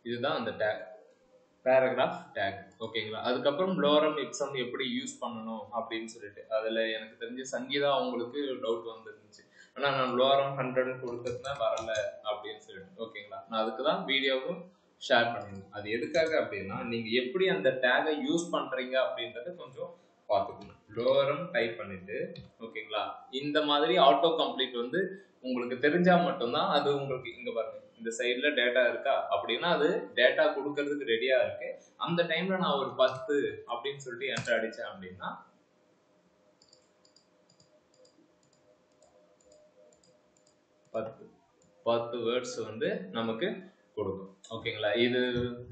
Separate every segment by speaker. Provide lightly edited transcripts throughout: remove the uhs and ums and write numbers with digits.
Speaker 1: இதுதான் அந்த take, paragraph take. ஓகேங்களா? அதுக்கப்புறம் லோரம் இப்சம் எப்படி யூஸ் பண்ணணும் அப்படின்னு சொல்லிட்டு அதில் எனக்கு தெரிஞ்ச சங்கீதா அவங்களுக்கு டவுட் வந்துருந்துச்சு. ஆனால் நான் லோரம் 100 கொடுத்துருந்தேன், வரல அப்படின்னு சொல்லிட்டு. ஓகேங்களா? நான் அதுக்கு தான் வீடியோவும் ஷேர் பண்ணியிருந்தேன். அது எதுக்காக அப்படின்னா நீங்கள் எப்படி அந்த டேகை யூஸ் பண்ணுறீங்க அப்படின்றத கொஞ்சம் பார்த்துக்கணும். லோரம் டைப் பண்ணிட்டு, ஓகேங்களா, இந்த மாதிரி ஆட்டோ கம்ப்ளீட் வந்து உங்களுக்கு தெரிஞ்சா மட்டும்தான் அது உங்களுக்கு இங்க பாருங்க இந்த சைட்ல டேட்டா இருக்கா அப்படின்னா அது டேட்டா கொடுக்கறதுக்கு ரெடியா இருக்கு. அந்த டைம்ல நான் ஒரு 10 அப்படின்னு சொல்லிட்டு என்டர் அடிச்சேன் அப்படின்னா 10 வேர்ட்ஸ் வந்து நமக்கு கொடுக்கும். ஓகேங்களா? இது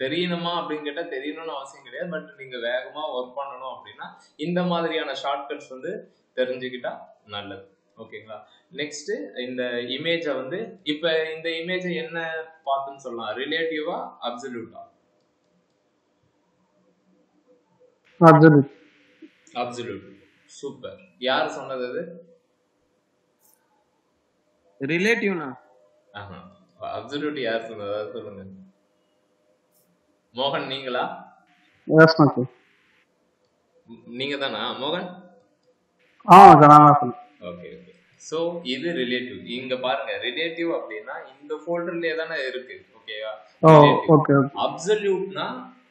Speaker 1: தெரியணுமா அப்படின்னு கேட்டா தெரியணும்னு அவசியம் கிடையாது. பட் நீங்க வேகமா ஒர்க் பண்ணணும் அப்படின்னா இந்த மாதிரியான ஷார்ட்கட்ஸ் வந்து தெரிஞ்சுக்கிட்டா நல்லது. ஓகேங்களா? நெக்ஸ்ட் இந்த இமேஜை வந்து இப்ப இந்த இமேஜை என்ன பார்த்துன்னு சொல்லலாம், ரிலேட்டிவா அப்சல்யூட்டா? அப்சல்யூட். சூப்பர். யார் சொன்னது அது?
Speaker 2: ரிலேட்டிவ்னா
Speaker 1: அப்சல்யூட் யார் சொன்னது அது சொல்லுங்க. மோகன் நீங்களா? நீங்க தானா மோகன்? ஓகே. சோ இது ரிலேட்டிவ். இங்க பாருங்க, ரிலேட்டிவ் அப்படின்னா இந்த ஃபோல்டர்லயே தானே இருக்கு. ஓகேவா? அப்சல்யூட்னா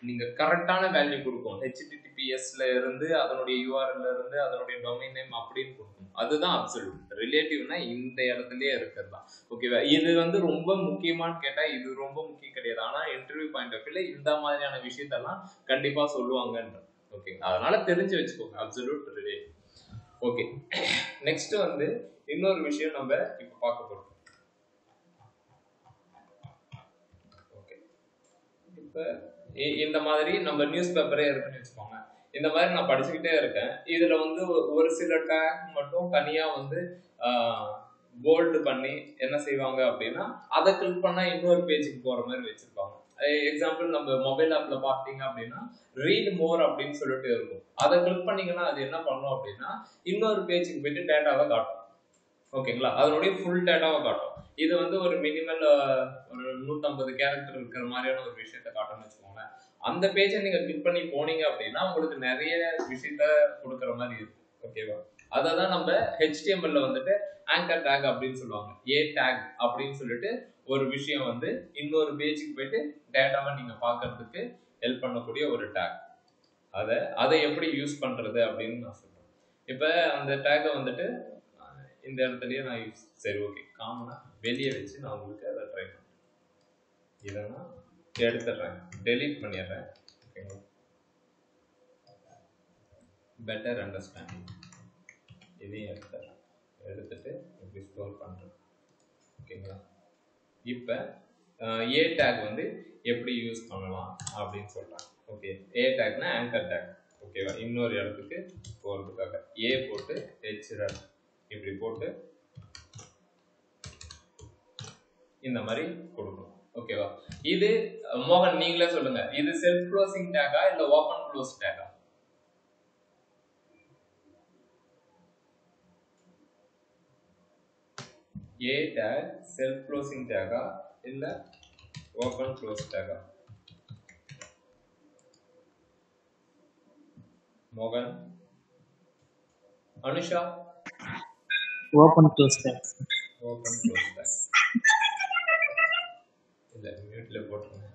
Speaker 1: நீங்க கரெக்டான வேல்யூ கொடுக்கும். HTTPSல இருந்து அதனுடைய URL ல இருந்து அதனுடைய டொமைன் நேம் அப்படின்னு கொடுக்கும். அதுதான் அப்சல்யூட். ரிலேட்டிவ்னா இந்த இடத்துலயே இருக்கிறதா. ஓகேவா? இது வந்து ரொம்ப முக்கியமானு கேட்டா இது ரொம்ப முக்கியம் கிடையாது. ஆனா இன்டர்வியூ பாயிண்ட் ஆஃப் வியூல இந்த மாதிரியான விஷயத்தெல்லாம் கண்டிப்பா சொல்லுவாங்கன்ற. ஓகே, அதனால தெரிஞ்சு வச்சுக்கோங்க அப்சல்யூட், ரிலேட்டிவ். ஓகே, நெக்ஸ்ட் வந்து இன்னொரு விஷயம் நம்ம இப்ப பார்க்க போறோம். ஓகே, இப்ப இந்த மாதிரி நம்ம நியூஸ் பேப்பரே இருக்குன்னு வச்சுக்கோங்க. இந்த மாதிரி நான் படிச்சுக்கிட்டே இருக்கேன். இதுல வந்து ஒரு சில டேக் மட்டும் தனியா வந்து போல்டு பண்ணி என்ன செய்வாங்க அப்படின்னா அதை கிளிக் பண்ணா இன்னொரு பேஜுக்கு போற மாதிரி வச்சிருப்பாங்க. எக்ஸாம்பிள் நம்ம மொபைல் ஆப்ல பார்த்தீங்க அப்படின்னா ரீட் மோர் அப்படின்னு சொல்லிட்டு இருக்கும். அதை கிளிக் பண்ணீங்கன்னா அது என்ன பண்ணும் அப்படின்னா இன்னொரு பேஜுக்கு போயிட்டு டேட்டாவை காட்டும். ஓகேங்களா? அதனுடைய ஃபுல் டேட்டாவை காட்டும். இது வந்து ஒரு மினிமல் ஒரு 150 கேரக்டர் இருக்கிற மாதிரியான ஒரு விஷயத்த காட்டும்னு வச்சுக்கோங்களேன். அந்த பேஜை நீங்க கிளிக் பண்ணி போனீங்க அப்படின்னா உங்களுக்கு நிறைய விஷயத்த கொடுக்குற மாதிரி இருக்கும். ஓகேவா? அதை தான் நம்ம HTML வந்துட்டு ஆங்கர் டேக் அப்படின்னு சொல்லுவாங்க. ஏ டேக் அப்படின்னு சொல்லிட்டு ஒரு விஷயம் வந்து இன்னொரு பேஜுக்கு போயிட்டு டேட்டாவை நீங்க பார்க்கறதுக்கு ஹெல்ப் பண்ணக்கூடிய ஒரு டேக். அதை எப்படி யூஸ் பண்றது அப்படின்னு நான் சொல்றேன். இப்ப அந்த டேக்கை வந்துட்டு இந்த இடத்துலயே நான் சரி ஓகே காமனா வெளியே வச்சு நான் உங்களுக்கு அதை ட்ரை பண்ணுறேன். இதை நான் எடுத்துடுறேன், டெலீட் பண்ணிடுறேன். ஓகேங்களா? பெட்டர் அண்டர்ஸ்டாண்டிங் இதையும் எடுத்துட்டு இப்படி ஸ்க்ரோல் பண்ணுறேன். ஓகேங்களா? இப்போ ஏ டேக் வந்து எப்படி யூஸ் பண்ணலாம் அப்படின்னு சொல்கிறேன். ஓகே, ஏ டேக்னா ஆங்கர் டேக். ஓகேவா? இன்னொரு இடத்துக்கு போகிறதுக்காக ஏ போட்டு ஹெச்ரன் இப்படி போட்டு இந்த மாதிரி கொடுக்கணும். ஓகேவா? இது மோகன் நீங்களே சொல்லுங்க, இது செல்ஃப் க்ளோசிங் டேகா இல்ல ஓபன் க்ளோஸ் டேகா? ஏ டேக் செல்ஃப் க்ளோசிங் டேகா இல்ல ஓபன் க்ளோஸ் டேகா? மோகன், Anusha?
Speaker 3: Open close take.
Speaker 1: Open close take இல்ல, மியூட்ல போட்டுருங்க.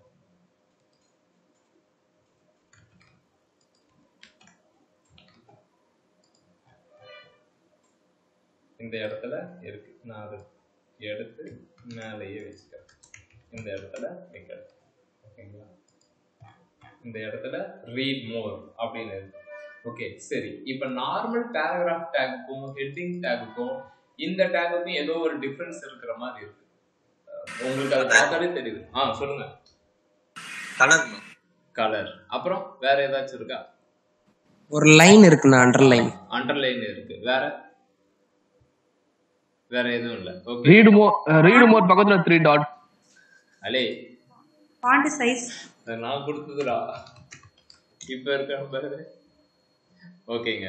Speaker 1: இந்த இடத்துல இருக்கு, நான் அதை எடுத்து மேலேயே வச்சுக்கிறேன். இந்த இடத்துல வைக்கிறேன். ஓகேங்களா? இந்த இடத்துல ரீட் மோர் அப்படின்னு இருக்கு. ஓகே, சரி. இப்ப நார்மல் பேராகிராஃப் டேக்குக்கும் ஹெட்டிங் டேக்குக்கும் இந்த டேக்குக்கும் ஏதோ ஒரு டிஃபரன்ஸ் இருக்கிற மாதிரி இருக்கு. உங்களுக்கு அது பார்த்தாலே தெரியுது. சொல்லுங்க. கலர். அப்புறம் வேற ஏதாச்சும் இருக்கா?
Speaker 3: ஒரு லைன் இருக்குண்ணா, அண்டர்லைன்.
Speaker 1: அண்டர்லைன் இருக்கு. வேற எதுவும் இல்ல. ஓகே,
Speaker 2: ரீட் மோர் பக்கத்துல 3 டாட்.
Speaker 1: அலே
Speaker 4: ஃபாண்ட் சைஸ்
Speaker 1: நான் கொடுத்ததுடா. இப்ப இருக்க பாருங்க. ஓகேங்க,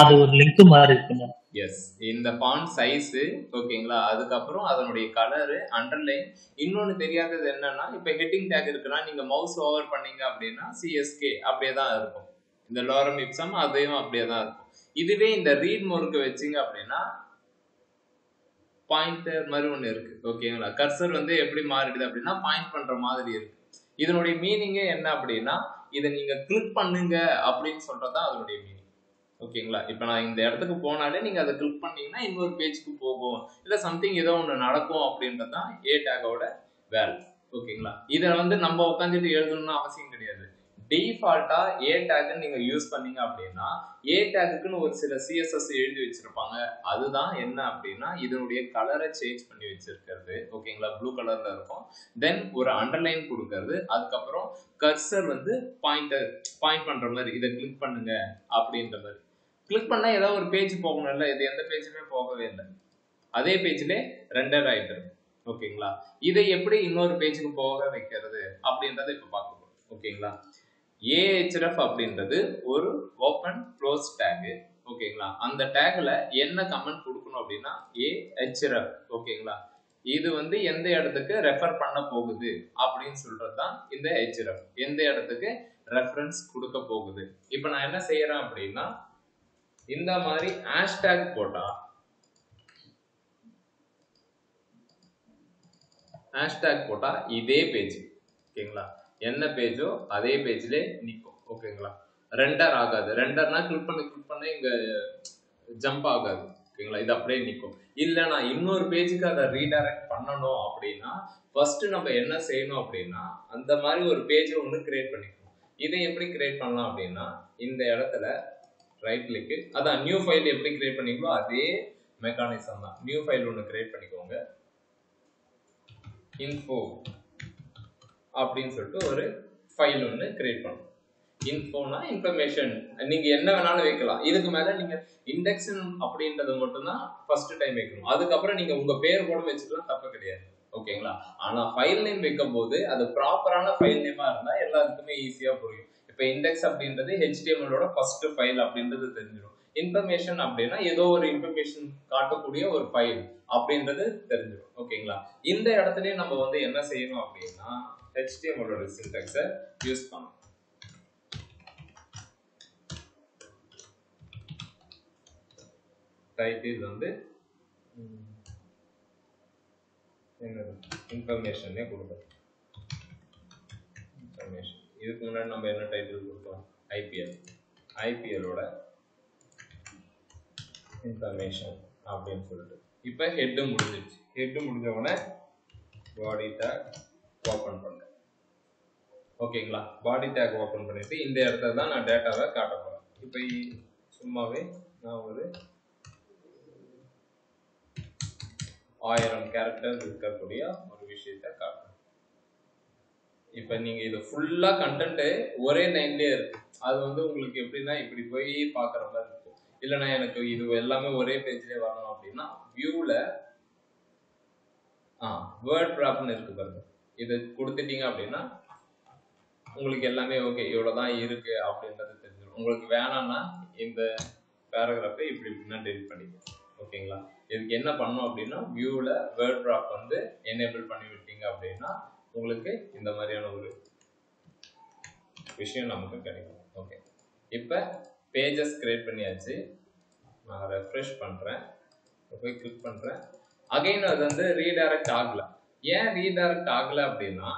Speaker 5: அது ஒரு லிங்க் மாதிரி இருக்குங்க.
Speaker 1: எஸ், இந்த ஃபாண்ட் சைஸ் ஓகேங்களா, அதுக்கப்புறம் அதனுடைய கலரு, அண்டர்லைன். இன்னொன்னு தெரியாதது என்னன்னா, இப்ப ஹெட்டிங் டேக் இருக்குன்னா நீங்க மவுஸ் ஓவர் பண்ணீங்க அப்படின்னா சிஎஸ்கே அப்படியே தான் இருக்கும். இந்த லோரம் இப்சம் அதையும் அப்படியே தான் இருக்கும். இதுவே இந்த ரீட் மோருக்கு வச்சீங்க அப்படின்னா பாயிண்டர் மாதிரி ஒன்று இருக்கு ஓகேங்களா. கர்சர் வந்து எப்படி மாறிடுது அப்படின்னா பாயிண்ட் பண்ற மாதிரி இருக்கு. இதனுடைய மீனிங்கே என்ன அப்படின்னா, இதை நீங்க கிளிக் பண்ணுங்க அப்படின்னு சொல்றதுதான் அதனுடைய மீனிங் ஓகேங்களா. இப்ப நான் இந்த இடத்துக்கு போனாலே நீங்க அதை கிளிக் பண்ணீங்கன்னா இன்னொரு பேஜுக்கு போகும், இல்ல சம்திங் ஏதோ ஒண்ணு நடக்கும் அப்படின்றதுதான் ஏ டேகோட வேல்யூ ஓகேங்களா. இதை வந்து நம்ம உட்காந்துட்டு எழுதணும்னு அவசியம் கிடையாது. டிஃபால்ட்டா ஏ டேக் நீங்க யூஸ் பண்ணீங்க அப்படின்னா ஏ டேக்குன்னு ஒரு சில சிஎஸ்எஸ் எழுதி வச்சிருப்பாங்க. அதுதான் என்ன அப்படின்னா இதனுடைய கலரை சேஞ்ச் பண்ணி வச்சிருக்கிறது ஓகேங்களா. ப்ளூ கலர்ல இருக்கும். தென் ஒரு அண்டர்லைன் கொடுக்கறது, அதுக்கப்புறம் கர்சர் வந்து பாயிண்ட் பண்ற மாதிரி இதை கிளிக் பண்ணுங்க அப்படின்ற மாதிரி. கிளிக் பண்ணா ஏதாவது ஒரு பேஜ் போகணும்ல, இது எந்த பேஜுமே போகவே இல்லை, அதே பேஜ்ல ரெண்டர் ஆயிட்டு இருக்கு ஓகேங்களா. இதை எப்படி இன்னொரு பேஜுக்கு போக வைக்கிறது அப்படின்றத இப்ப பார்க்க போறோம் ஓகேங்களா. ஏஹெச்எஃப் அப்படின்றது ஒரு ஓப்பன் க்ளோஸ் டேக் ஓகேங்களா. அந்த டேக்ல என்ன கமெண்ட் கொடுக்கணும் அப்படின்னா ஏஹெச்எஃப் ஓகேங்களா. இது வந்து எந்த இடத்துக்கு ரெஃபர் பண்ண போகுது அப்படின்னு சொல்றது தான் இந்த ஹெச்எஃப், எந்த இடத்துக்கு ரெஃபரன்ஸ் கொடுக்க போகுது. இப்ப நான் என்ன செய்யறேன் அப்படின்னா இந்த மாதிரி ஹேஷ்டேக் போட்டா இதே பேஜ் ஓகேங்களா, என்ன பேஜோ அதே பேஜ்ல நிற்கும் ஓகேங்களா. ரெண்டர் ஆகாது. ரெண்டர்னா கிளிக் பண்ண இங்க ஜம்ப் ஆகாது ஓகேங்களா, இது அப்படியே நிற்கும். இல்ல நான் இன்னொரு பேஜுக்கு அதை ரீடைரக்ட் பண்ணணும் அப்படின்னா ஃபர்ஸ்ட் நம்ம என்ன செய்யணும் அப்படின்னா அந்த மாதிரி ஒரு பேஜை ஒன்று கிரியேட் பண்ணிக்கணும். இதை எப்படி கிரியேட் பண்ணலாம் அப்படின்னா இந்த இடத்துல ரைட் கிளிக், அதான் நியூ ஃபைல் எப்படி கிரியேட் பண்ணிக்கோ அதே மெக்கானிசம் தான். நியூ ஃபைல் ஒன்று கிரியேட் பண்ணிக்கோங்க. இன்ஃபோ அப்படின்னு சொல்லிட்டு ஒரு ஃபைல் ஒன்று கிரியேட் பண்ணும். இன்ஃபோனா இன்ஃபர்மேஷன், நீங்க என்ன வேணாலும் வைக்கலாம். இதுக்கு மேல நீங்க இண்டெக்ஸ் அப்படின்றது மட்டும்தான் ஃபர்ஸ்ட் டைம் வைக்கணும். அதுக்கப்புறம் நீங்க உங்க பேர் கூட வச்சுக்கலாம், தப்பு கிடையாது ஓகேங்களா. ஆனா ஃபைல் நேம் வைக்கும் போது அது ப்ராப்பரான ஃபைல் நேமா இருந்தா எல்லாருக்குமே ஈஸியா புரியும். இப்ப இண்டெக்ஸ் அப்படின்றது HTML-ஓட ஃபர்ஸ்ட் ஃபைல் அப்படின்றது தெரிஞ்சிடும். இன்ஃபர்மேஷன் அப்படின்னா ஏதோ ஒரு இன்ஃபர்மேஷன் காட்டக்கூடிய ஒரு ஃபைல் அப்படின்றது தெரிஞ்சிடும் ஓகேங்களா. இந்த இடத்துலயே நம்ம வந்து என்ன செய்யணும் அப்படின்னா HTML-ஓட சின்டாக்ஸை யூஸ் பண்ணணும். டைட்டில் வந்து என்னது இன்ஃபர்மேஷனே கொடுக்கும். இன்ஃபர்மேஷன் இதுக்கு முன்னாடி நம்ம என்ன டைட்டில் கொடுத்தோம், ஐபிஎலோட இன்ஃபர்மேஷன் அப்படின்னு சொல்லிட்டு. இப்போ ஹெட் முடிஞ்சிருச்சு. ஹெட் முடிஞ்ச உடனே பாடி டேக் ஓப்பன் பண்ணேன் ஓகேங்களா. பாடி டேக் ஓப்பன் பண்ணிட்டு இந்த இடத்துல தான் நான் டேட்டாவை காட்ட போறேன். இப்போ சும்மாவே நான் ஒரு 1000 கேரக்டர் இருக்கக்கூடிய ஒரு விஷயத்தை காட்டுறேன். இப்ப நீங்க இது ஃபுல்லா கண்டென்ட் ஒரே லைன்லயே இருக்கு. அது வந்து உங்களுக்கு எப்படின்னா இப்படி போய் பாக்குற மாதிரி இருக்கும். இல்லைன்னா எனக்கு இது எல்லாமே ஒரே பேஜ்லயே வரணும் அப்படின்னா வியூல வேர்ட் ப்ராப்னு இருக்கு பாருங்க, இது கொடுத்துட்டீங்க அப்படின்னா உங்களுக்கு எல்லாமே ஓகே இவ்வளவுதான் இருக்கு அப்படின்றது தெரிஞ்சிடும். உங்களுக்கு வேணாம்னா இந்த பேராகிராஃபை இப்படி இப்படின்னா டெலிட் பண்ணிக்கலாம் ஓகேங்களா. இதுக்கு என்ன பண்ணணும் அப்படின்னா வியூல வேர்ட் ப்ராப் வந்து எனேபிள் பண்ணி விட்டீங்க அப்படின்னா உங்களுக்கு இந்த மாதிரியான ஒரு விஷயம் நமக்கு கிடைக்கும். ஓகே, இப்போ பேஜஸ் கிரியேட் பண்ணியாச்சு. நான் ரெஃப்ரெஷ் பண்றேன், போய் கிளிக் பண்றேன். அகைன் அது வந்து ரீடைரக்ட் ஆகல. ஏன் ரீடைரக்ட் ஆகல அப்படின்னா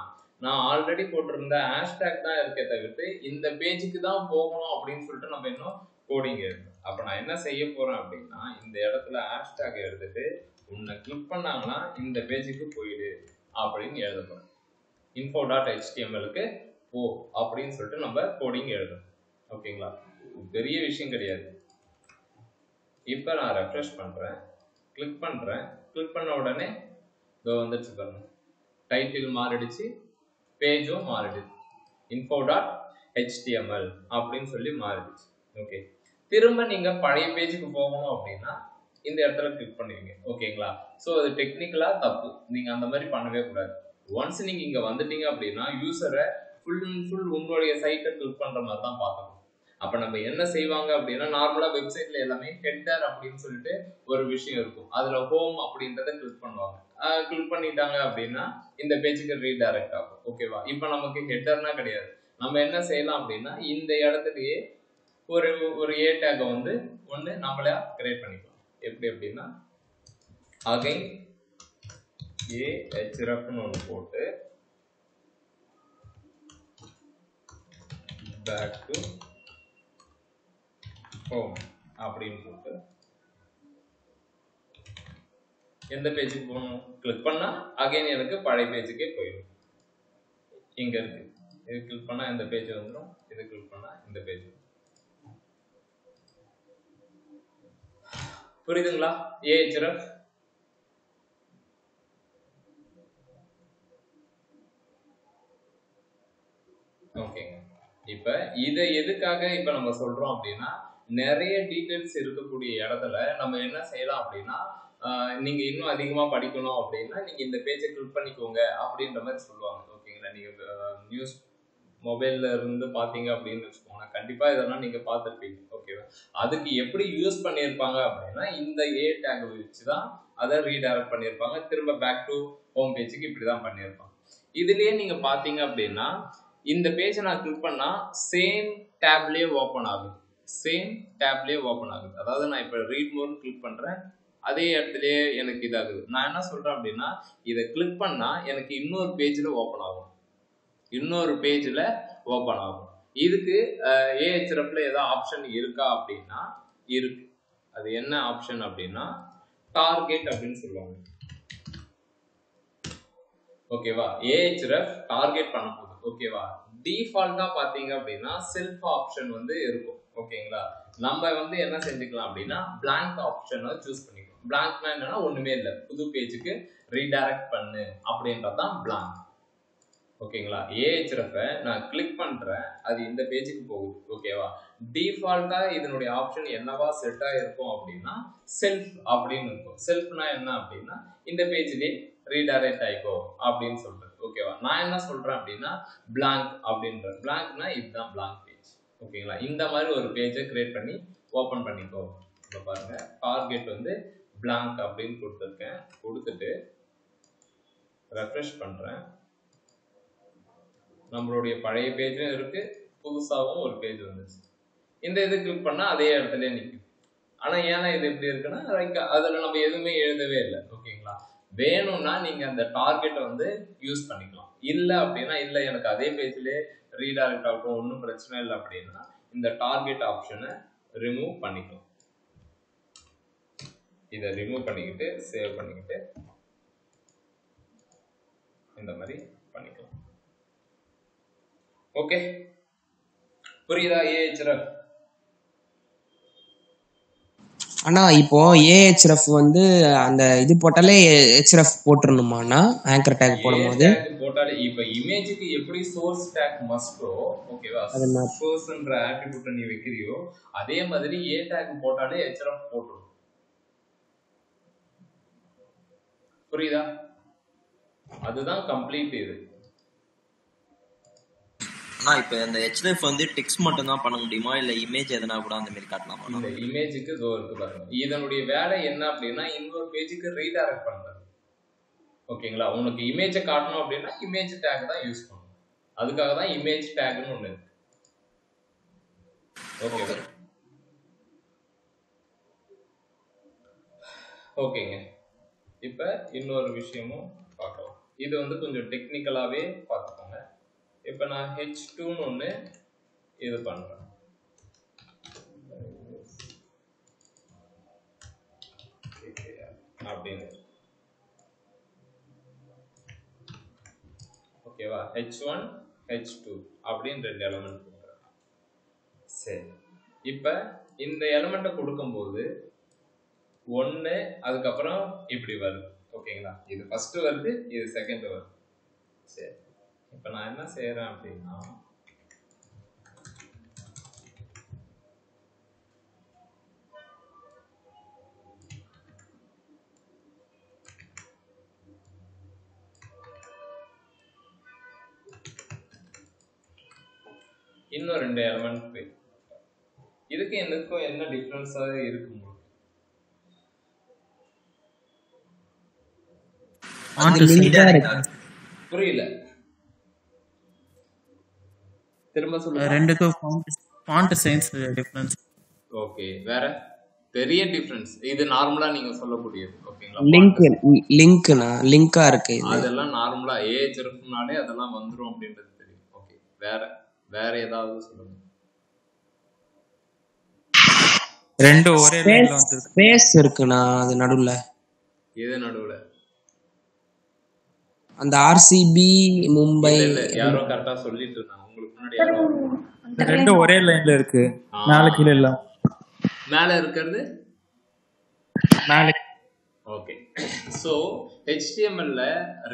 Speaker 1: நான் ஆல்ரெடி போட்டிருந்த ஹேஷ்டேக் தான் இருக்கே தவிர்த்து இந்த பேஜுக்கு தான் போகணும் அப்படின்னு சொல்லிட்டு நம்ம இன்னும் கோடிங் இருக்கு. அப்ப நான் என்ன செய்ய போறேன் அப்படின்னா இந்த இடத்துல ஹேஷ்டேக் எடுத்துட்டு உன்னை கிளிக் பண்ணாங்கன்னா இந்த பேஜுக்கு போயிடு அப்படின்னு எழுத போறேன். info.html-க்கு போ அப்படின்னு சொல்லிட்டு நம்ம கோடிங் எழுதணும் ஓகேங்களா. பெரிய விஷயம் கிடையாது. இப்போ நான் ரெஃப்ரெஷ் பண்றேன், கிளிக் பண்றேன். கிளிக் பண்ண உடனே இதோ வந்துடுச்சு பாருங்க, டைட்டில் மாறிடுச்சு, பேஜும் மாறிடுச்சு, info.html அப்படின்னு சொல்லி மாறிடுச்சு. ஓகே, திரும்ப நீங்க பழைய பேஜுக்கு போகணும் அப்படின்னா இந்த இடத்துல கிளிக் பண்ணுவீங்க ஓகேங்களா. ஸோ அது டெக்னிக்கலா தப்பு, நீங்க அந்த மாதிரி பண்ணவே கூடாது. ஒன்ஸ் நீங்க இங்க வந்துட்டீங்க அப்படின்னா யூசரை ஃபுல் அண்ட் ஃபுல் உங்களுடைய சைட்டை கிளிக் பண்ற மாதிரி தான் பார்க்கணும். அப்ப நம்ம என்ன செய்வாங்க அப்படின்னா நார்மலா வெப்சைட்ல எல்லாமே ஹெட்டர் அப்படின்னு சொல்லிட்டு ஒரு விஷயம் இருக்கும். அதுல ஹோம் அப்படின்றத கிளிக் பண்ணுவாங்க. கிளிக் பண்ணிட்டாங்க அப்படின்னா இந்த பேஜுக்கு ரீடைரக்ட் ஆகும். ஓகேவா? இப்ப நமக்கு ஹெட்டர்னா கிடையாது. நம்ம என்ன செய்யலாம் அப்படின்னா இந்த இடத்துலயே ஒரு ஒரு ஏ டேக் வந்து ஒண்ணு நம்மளே கிரியேட் பண்ணிக்கலாம். எப்படி அப்படின்னா அகைன் ஏ hrefன்னு ஒன்று போட்டு பேக் டு ஹோம் அப்படின்னு போட்டு எந்த பேஜுக்கு போகணும் கிளிக் பண்ணா அகைன் எனக்கு பழைய பேஜுக்கே போயிடும். இங்க இருக்கு, இது கிளிக் பண்ணா இந்த பேஜ் வந்துடும், இது கிளிக் பண்ணா இந்த பேஜ். புரியுதுங்களா? ahref ஓகேங்க. இப்ப இதை எதுக்காக இப்ப நம்ம சொல்றோம் அப்படின்னா நிறைய டீடைல்ஸ் இருக்கக்கூடிய இடத்துல நம்ம என்ன செய்யலாம் அப்படின்னா நீங்க இன்னும் அதிகமா படிக்கணும் அப்படின்னா நீங்க இந்த பேஜை கிளிக் பண்ணிக்கோங்க அப்படின்ற மாதிரி சொல்லுவாங்க. ஓகேங்களா? நீங்க நியூஸ் மொபைல்ல இருந்து பாத்தீங்க அப்படின்னு வச்சுக்கோங்க, கண்டிப்பா இதெல்லாம் நீங்க பார்த்துருப்பீங்க. ஓகேவா? அதுக்கு எப்படி யூஸ் பண்ணியிருப்பாங்க அப்படின்னா இந்த ஏ டேக் வச்சுதான் அதை ரீடைரக்ட் பண்ணியிருப்பாங்க. திரும்ப பேக் டு ஹோம் பேஜுக்கு இப்படிதான் பண்ணியிருப்பாங்க. இதுலயே நீங்க பாத்தீங்க அப்படின்னா இந்த பேஜை நான் கிளிக் பண்ணா சேம் டேப்லயே ஓபன் ஆகுது. சேம் டேப்லயே ஓபன் ஆகுது. அதாவது நான் இப்ப ரீட் மோர் கிளிக் பண்றேன், அதே இடத்துலயே எனக்கு இதாகுது. நான் என்ன சொல்றேன் அப்படின்னா இதை கிளிக் பண்ணா எனக்கு இன்னொரு பேஜ்ல ஓபன் ஆகும், இன்னொரு பேஜ்ல ஓபன் ஆகும். இதுக்கு ahrefல ஏதாவது ஆப்ஷன் இருக்கா அப்படின்னா இருக்கு. அது என்ன ஆப்ஷன் அப்படின்னா டார்கெட் அப்படின்னு சொல்லுவாங்க. ஓகேவா? ahref டார்கெட் பண்ண போகுது. ஓகேவா? டிஃபால்ட்டா பாத்தீங்க அப்படின்னா செல்ஃப் ஆப்ஷன் வந்து இருக்கும். ஓகேங்களா? நம்ம வந்து என்ன செஞ்சுக்கலாம் அப்படின்னா blank ஆப்ஷனை சூஸ் பண்ணிக்கலாம். blankனா என்னன்னா ஒண்ணுமே இல்லை, புது பேஜுக்கு ரீடைரக்ட் பண்ணு அப்படின்றதான் blank. ஓகேங்களா? ahref நான் கிளிக் பண்றேன், அது இந்த பேஜுக்கு போகுது. ஓகேவா? டிஃபால்ட்டா இதனுடைய ஆப்ஷன் என்னவா செட் ஆயிருக்கும் அப்படின்னா செல்ஃப் அப்படின்னு இருக்கும். செல்ஃப்னா என்ன அப்படின்னா இந்த பேஜ்லயே ரீடைரக்ட் ஆயிக்கோ அப்படின்னு சொல்றது. ஓகேவா? நான் என்ன சொல்றேன் அப்படின்னா blank அப்படின்ற, blankனா இதுதான் blank பேஜ். ஓகேங்களா? இந்த மாதிரி ஒரு பேஜை கிரியேட் பண்ணி ஓபன் பண்ணிக்கோ. இப்ப பாருங்க, டார்கெட் வந்து blank அப்படின்னு கொடுத்துருக்கேன். கொடுத்துட்டு ரெஃப்ரெஷ் பண்றேன். நம்மளுடைய பழைய பேஜும் இருக்கு, புதுசாவும் ஒரு பேஜ் வந்துச்சு. இந்த இது கிளிக் பண்ணா அதே இடத்துல நிற்கும். ஆனா ஏன்னா இது எப்படி இருக்குன்னா அதுல நம்ம எதுவுமே எழுதவே இல்லை. ஓகேங்களா? வேணும்னா நீங்க அந்த டார்கெட்டை வந்து யூஸ் பண்ணிக்கலாம். இல்ல அப்படின்னா இல்ல எனக்கு அதே பேஜ்லயே ரீடைரக்ட் ஆகட்டும், ஒன்றும் பிரச்சனை இல்லை அப்படின்னா இந்த டார்கெட் ஆப்ஷனை ரிமூவ் பண்ணிக்கலாம். இதை ரிமூவ் பண்ணிக்கிட்டு சேவ் பண்ணிக்கிட்டு இந்த மாதிரி பண்ணிக்கலாம். ஓகே, புரியுதா? ahref
Speaker 3: ஆனா இப்போ ahref வந்து அந்த இது போட்டாலே href போட்டுறணுமாண்ணா ஆங்கர் டேக் போடும்போது?
Speaker 1: போட்டாலே இப்ப இமேஜுக்கு எப்படி சோர்ஸ் டேக் மஸ்டோ, ஓகேவா, சோர்ஸ்ன்ற ஆட்ரிபியூட் நீ வைக்கிறியோ அதே மாதிரி ஏ டேக் போட்டாலே href போட்டுரும். புரியுதா? அதுதான் கம்ப்ளீட் இது.
Speaker 5: இப்ப அந்த href வந்து டெக்ஸ்ட் மட்டும் தான் பண்ண முடியுமா, இல்ல இமேஜ் எதனா கூட அந்த மாதிரி காட்டலாமா?
Speaker 1: இந்த இமேஜுக்கு இதோ இருக்கு பாருங்க, இதனுடைய வேலை என்ன அப்படின்னா இன்னொரு பேஜுக்கு ரீடைரக்ட் பண்றது. ஓகேங்களா? உனக்கு இமேஜை காட்டணும் அப்படின்னா இமேஜ் டேக் தான் யூஸ் பண்ணணும். அதுக்காக தான் இமேஜ் டேக்னு ஒண்ணு இருக்கு. ஓகேவா? ஓகேங்க. இப்ப இன்னொரு விஷயமும் பார்க்கலாம். இது வந்து கொஞ்சம் டெக்னிக்கலாவே பார்த்துக்கோங்க. இப்ப நான் h2ன்னு ஒண்ணு இது பண்றேன். அப்படின்னு ஓகேவா? h1 h2 அப்படின்னு ரெண்டு எலிமெண்ட் கொடுக்குறேன். சரி, இப்ப இந்த எலிமெண்ட்டை கொடுக்கும்போது ஒன்னு அதுக்கப்புறம் இப்படி வருது. ஓகேங்களா? இது ஃபர்ஸ்ட் வருது, இது செகண்ட் வருது. சரி, இப்ப நான் என்ன செய்யறேன் அப்படின்னா இன்னும் ரெண்டு எலிமெண்ட் இதுக்கு எனக்கும் என்ன டிஃபரன்ஸா இருக்கு உங்களுக்கு?
Speaker 3: அது லிங்கா இருக்கு.
Speaker 1: புரியல, திரும்ப சொல்லுங்க.
Speaker 6: ரெண்டுக்கும் ஃபாண்ட் சைஸ் டிஃபரன்ஸ்.
Speaker 1: ஓகே, வேற பெரிய டிஃபரன்ஸ் இது நார்மலா நீங்க சொல்லக்கூடியது. ஓகேங்களா,
Speaker 3: லிங்க்னா லிங்கா இருக்கு.
Speaker 1: அதெல்லாம் நார்மலா ஏஹெச்எஃப்னாலே அதெல்லாம் வந்துரும் அப்படின்றது தெரியும். ஓகே, வேற ஏதாவது சொல்லுங்க.
Speaker 6: ரெண்டு ஒரே லைன்ல வந்து
Speaker 3: ஸ்பேஸ் இருக்குனா அது நடுவுல.
Speaker 1: இது நடுவுல
Speaker 3: அந்த ஆர்சிபி மும்பை
Speaker 1: இல்ல யாரோ கரெக்டா சொல்லிட்டு இருந்தாங்க. உங்களுக்கு முன்னாடி யாரோ
Speaker 6: ரெண்டு ஒரே லைன்ல இருக்கு. மேல கீழ இல்ல.
Speaker 1: மேல இருக்கிறது
Speaker 6: மேல.
Speaker 1: ஓகே, ஸோ HTML-ல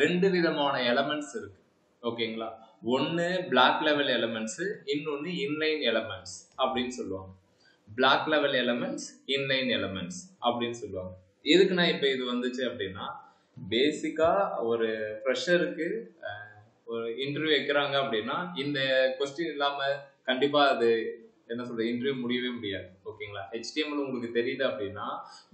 Speaker 1: 2 விதமான எலமெண்ட்ஸ் இருக்கு. ஓகேங்களா, ஒன்னு பிளாக் லெவல் எலமெண்ட்ஸ், இன்னொன்னு இன்லைன் எலமெண்ட்ஸ் அப்படின்னு சொல்லுவாங்க. Block level elements, inline elements அப்படின்னு சொல்லுவாங்க. எதுக்கு நான் இப்போ இது வந்துச்சு அப்படின்னா, பேசிக்கா ஒரு ஃப்ரெஷருக்கு ஒரு இன்டர்வியூ வைக்கிறாங்க அப்படின்னா இந்த கொஸ்டின் இல்லாம கண்டிப்பா அது என்ன சொல்ற இன்டர்வியூ முடியவே முடியாது. ஓகேங்களா, HTML உங்களுக்கு தெரியுது அப்படின்னா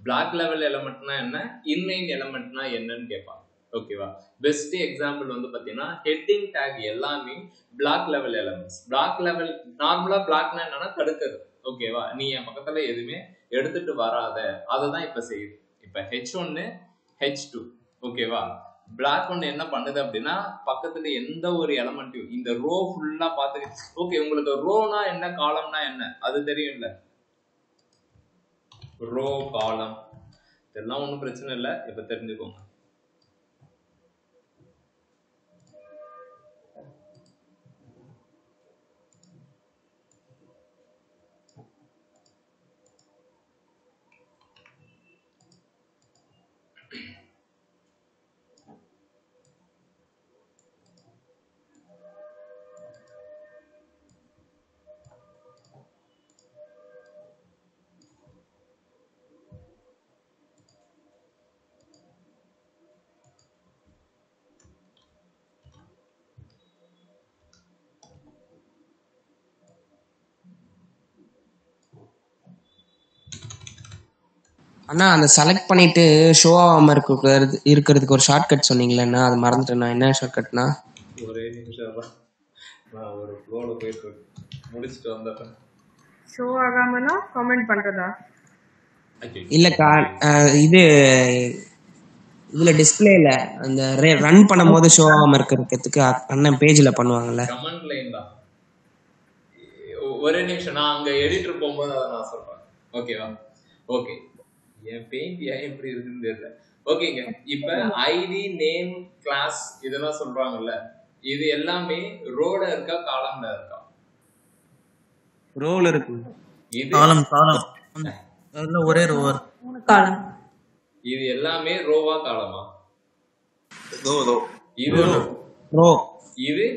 Speaker 1: பிளாக் லெவல் எலமெண்ட்னா என்ன, இன்லைன் எலமெண்ட்னா என்னன்னு கேட்பாங்க. ஓகேவா, பெஸ்ட் எக்ஸாம்பிள் வந்து பாத்தீங்கன்னா ஹெட்டிங் டேக் எல்லாமே block level elements. Block level நார்மலா பிளாக்னா என்னன்னா தடுக்கிறது. ஓகேவா, நீ என் பக்கத்துல எதுவுமே எடுத்துட்டு வராத, அதை தான் இப்ப செய்யுது. இப்ப H1 H2 ஓகேவா, பிளாக் ஒன்னு என்ன பண்ணுது அப்படின்னா பக்கத்துல எந்த ஒரு எலமெண்ட்டையும் இந்த ரோ ஃபுல்லா பாத்து. ஓகே, உங்களுக்கு ரோனா என்ன காலம்னா என்ன அது தெரியும்ல, ரோ காலம் இதெல்லாம் ஒன்றும் பிரச்சனை இல்லை, இப்ப தெரிஞ்சுக்கோங்க.
Speaker 3: அண்ணா அந்த செலக்ட் பண்ணிட்டு ஷோ ஆகாம இருக்கிறதுக்கு ஒரு ஷார்ட் கட் சொன்னீங்களேண்ணா, அது மறந்துட்டேண்ணா. என்ன ஷார்ட் கட்னா?
Speaker 1: ஒரே நிமிஷம், நான் ஒரு ஃப்ளோல போயிட்டு முடிச்சுட்டு வந்துட்டேன்.
Speaker 4: ஷோ ஆகாமனா கமெண்ட் பண்றதா?
Speaker 3: இல்லக்கா, இது இதுல டிஸ்பிளேல அந்த ரன் பண்ணும்போது ஷோ ஆகாம இருக்கிறதுக்கு அண்ணன் பேஜ்ல பண்ணுவாங்கல்ல
Speaker 1: கமெண்ட் லைன் தான். ஒரே நிமிஷம், நான் அங்க எடிட்டர் போகும்போது அதை நான் சொல்றேன். ஓகேவா, ஓகே. என் பெயிண்ட் ஏன் எப்படி இருக்குன்னு தெரியல. ஓகேங்க, இப்ப ஐடி நேம் கிளாஸ் இதெல்லாம் சொல்றாங்கல்ல, இது எல்லாமே ரோல இருக்கா காலம்ல இருக்கா?
Speaker 2: ரோல இருக்கு.
Speaker 1: இது
Speaker 6: காலம் அதுல ஒரே ரோ
Speaker 4: காலம்.
Speaker 1: இது எல்லாமே ரோவா காலமா?
Speaker 5: ரோ ரோ
Speaker 1: இது
Speaker 3: ரோ,
Speaker 1: இது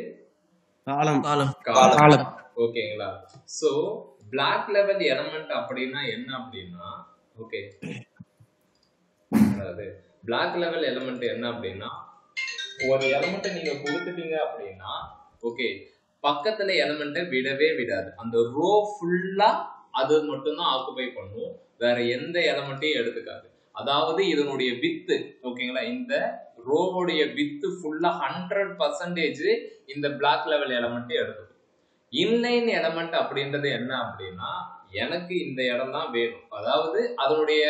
Speaker 2: காலம்.
Speaker 3: காலம்.
Speaker 1: ஓகேங்களா, சோ பிளாக் லெவல் எலமெண்ட் அப்படின்னா என்ன அப்படின்னா, ஓகே, அதாவது பிளாக் லெவல் எலமெண்ட் என்ன அப்படின்னா ஒரு எலமெண்ட்டை நீங்க கொடுத்துட்டீங்க அப்படின்னா ஓகே பக்கத்துல எலமெண்ட்டை விடவே விடாது. அந்த ரோ ஃபுல்லா அது மட்டும்தான் ஆக்குபை பண்ணும், வேற எந்த எலமெண்ட்டையும் எடுத்துக்காது. அதாவது இதனுடைய வித்து ஓகேங்களா, இந்த ரோவுடைய வித்து ஃபுல்லா 100% இந்த பிளாக் லெவல் எலமெண்ட் எடுத்துக்கும். இன்லைன் எலமெண்ட் அப்படின்றது என்ன அப்படின்னா, எனக்கு இந்த இடம் தான் வேணும், அதாவது அதனுடைய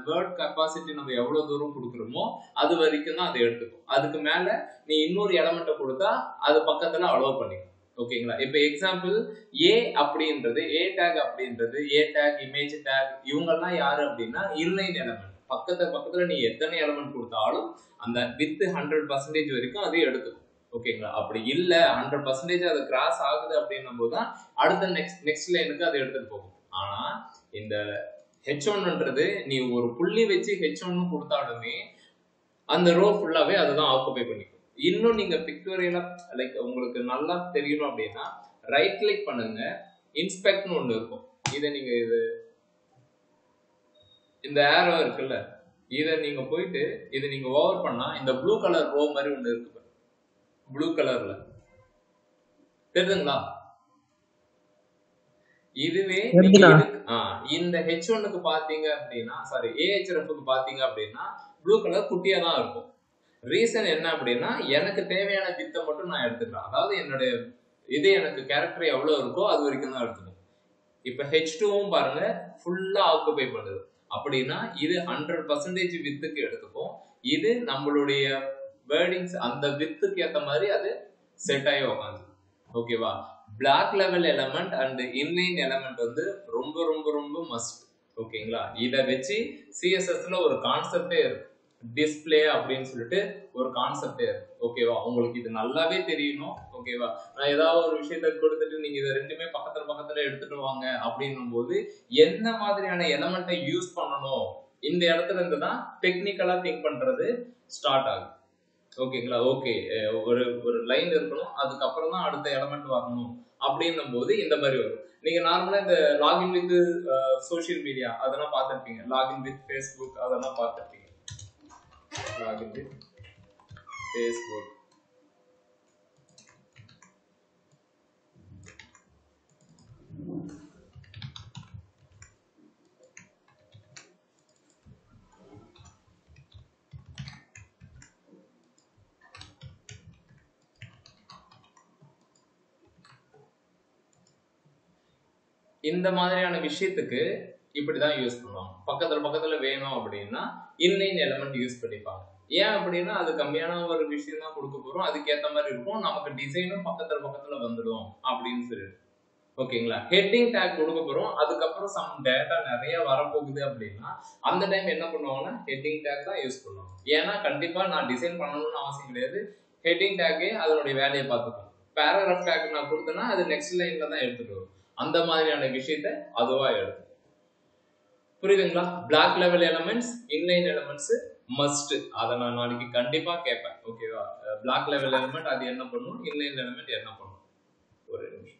Speaker 1: வேர்ட் கெப்பாசிட்டி நம்ம எவ்வளவு தூரம் கொடுக்குறோமோ அது வரைக்கும் தான் அதை எடுத்துக்கும். அதுக்கு மேல நீ இன்னொரு எலமெண்ட்டை கொடுத்தா அது பக்கத்துல அலோவ் பண்ணிக்கும். ஓகேங்களா, இப்ப எக்ஸாம்பிள் ஏ அப்படின்றது, ஏ டேக் அப்படின்றது, ஏ டேக், இமேஜ் டேக், இவங்கெல்லாம் யாரு அப்படின்னா இன்லைன் எலமெண்ட். பக்கத்துல நீ எத்தனை எலமெண்ட் கொடுத்தாலும் அந்த வித் 100% வரைக்கும் அதை எடுத்துக்கும். ஓகேங்களா, அப்படி இல்ல 100% அது கிராஸ் ஆகுது அப்படின்னும் போதுதான் அடுத்த நெக்ஸ்ட் லைனுக்கு அதை எடுத்துட்டு போகும். ஆனா இந்த H1ன்றது நீ ஒரு புள்ளி வச்சு H1 கொடுத்தாலுமே அந்த ரோ ஃபுல்லாவே அதுதான் ஆக்குபை பண்ணிக்கும். இன்னும் நீங்க பிக்டோரியலா லைக் உங்களுக்கு நல்லா தெரியணும் அப்படின்னா ரைட் கிளிக் பண்ணுங்க, இன்ஸ்பெக்ட்னு ஒண்ணு இருக்கும். இதை நீங்க இந்த ஏரோ இருக்குல்ல, இதை நீங்க போயிட்டு இதை நீங்க ஓவர் பண்ணா இந்த ப்ளூ கலர் ரோ மாதிரி ஒண்ணு இருக்கு, ப்ளூ கலர்ல தெரியுதுங்களா? இதுவே
Speaker 3: எப்படிண்ணா?
Speaker 1: இந்த H1க்கு பாத்தீங்க அப்படின்னா, சாரி AHRFக்கு பாத்தீங்க அப்படின்னா ப்ளூ கலர் குட்டியா தான் இருக்கும். ரீசன் என்ன அப்படின்னா, எனக்கு தேவையான வித்தை மட்டும் நான் எடுத்துக்கிறேன். அதாவது என்னுடைய இது எனக்கு கேரக்டர் எவ்வளவு இருக்கோ அது வரைக்கும் தான் எடுத்துக்கணும். இப்ப H2வும் பாருங்க ஃபுல்லா ஆக்குபை பண்ணுது அப்படின்னா இது 100% வித்துக்கு எடுத்துக்கும். இது நம்மளுடைய வேர்டிங்ஸ் அந்த வித்துக்கு ஏத்த மாதிரி அது செட் ஆகி உட்காந்து. ஓகேவா? Block level element and inline element வந்து ரொம்ப ரொம்ப ரொம்ப மஸ்ட். ஓகேங்களா? இத வச்சு சிஎஸ்எஸ்ல ஒரு கான்செப்டே இருக்கு, டிஸ்பிளே அப்படின்னு சொல்லிட்டு ஒரு கான்செப்டே இருக்கு. ஓகேவா? உங்களுக்கு இது நல்லாவே தெரியணும். ஓகேவா? நான் ஏதாவது ஒரு விஷயத்த கொடுத்துட்டு நீங்க இதை ரெண்டுமே பக்கத்துல பக்கத்துல எடுத்துட்டு வாங்க அப்படின்னும் போது என்ன மாதிரியான எலமெண்ட்டை யூஸ் பண்ணணும், இந்த இடத்துல இருந்து தான் டெக்னிக்கலா திங்க் பண்றது ஸ்டார்ட் ஆகும். ஓகேங்களா? ஓகே, ஒரு ஒரு லைன் இருக்கணும், அதுக்கப்புறம் தான் அடுத்த எலமெண்ட் வரணும் அப்படின்னும் போது இந்த மாதிரி வரும். நீங்க நார்மலா இந்த லாகின் வித் சோசியல் மீடியா அதெல்லாம் பார்த்துருப்பீங்க, லாகின் வித் ஃபேஸ்புக் அதெல்லாம் பார்த்துருப்பீங்க. லாகின் வித் ஃபேஸ்புக், இந்த மாதிரியான விஷயத்துக்கு இப்படிதான் யூஸ் பண்ணுவாங்க. பக்கத்துல பக்கத்துல வேணும் அப்படின்னா இன்லைன் எலமெண்ட் யூஸ் பண்ணிப்பாங்க. ஏன் அப்படின்னா அது கம்மியான ஒரு விஷயம் தான் கொடுக்க போறோம், அதுக்கேற்ற மாதிரி இருக்கும், நமக்கு டிசைனும் பக்கத்துல பக்கத்துல வந்துடும் அப்படின்னு சொல்லிட்டு. ஓகேங்களா? ஹெட்டிங் டேக் கொடுக்க போறோம், அதுக்கப்புறம் சம் டேட்டா நிறைய வரப்போகுது அப்படின்னா அந்த டைம் என்ன பண்ணுவாங்கன்னா ஹெட்டிங் டேக் தான் யூஸ் பண்ணுவாங்க. ஏன்னா கண்டிப்பா நான் டிசைன் பண்ணணும்னு அவசியம் கிடையாது, ஹெட்டிங் டேக்கே அதனுடைய வேலையை பார்த்துக்கும். பேராகிராஃப் டேக் நான் கொடுத்தேன்னா அது நெக்ஸ்ட் லைன்ல தான் எடுத்துட்டு வரும். அந்த மாதிரியான விஷயத்த அதுவா எடுக்கும். புரியுதுங்களா? Block level elements, inline elements must. அதை நான் நாளைக்கு கண்டிப்பா கேட்பேன். ஓகேவா? பிளாக் லெவல் எலமெண்ட் அது என்ன பண்ணும், இன்லைன் எலமெண்ட் என்ன பண்ணும். ஒரு நிமிஷம்.